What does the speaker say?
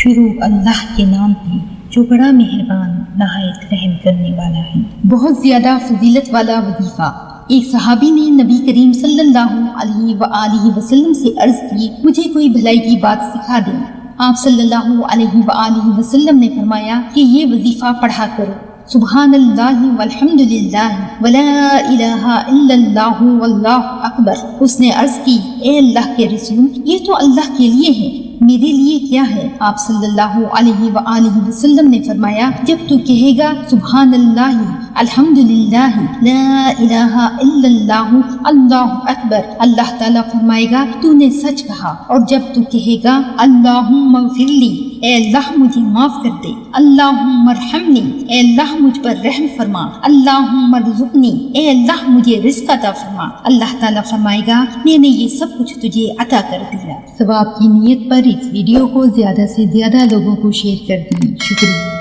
شروع اللہ کے نام پہ جو بڑا مہربان نہایت رحم کرنے والا ہے۔ بہت زیادہ فضیلت والا وظیفہ۔ ایک صحابی نے نبی کریم صلی اللہ علیہ وآلہ وسلم سے عرض کی، مجھے کوئی بھلائی کی بات سکھا دیں۔ آپ صلی اللہ علیہ وآلہ وسلم نے فرمایا کہ یہ وظیفہ پڑھا کرو، سبحان اللہ والحمد للہ ولا الہ الا اللہ واللہ اکبر۔ اس نے عرض کی، اے اللہ کے رسول، یہ تو اللہ کے لیے ہے، میرے لیے کیا ہے؟ آپ صلی اللہ علیہ وآلہ وسلم نے فرمایا، جب تو کہے گا سبحان اللہ الحمد للہ لا الہ الا اللہ اللہ اکبر، اللہ تعالیٰ فرمائے گا تو نے سچ کہا۔ اور جب تو کہے گا اللہم اغفر لی، اے اللہ مجھے معاف کر دے، اللہم ارحمنی، اے اللہ مجھ پر رحم فرما، اللہم ارزقنی، اے اللہ مجھے رزق عطا فرما، اللہ تعالیٰ فرمائے گا میں نے یہ سب کچھ تجھے عطا کر دیا۔ ثواب کی نیت پر اس ویڈیو کو زیادہ سے زیادہ لوگوں کو شیئر کر دیں۔ شکریہ۔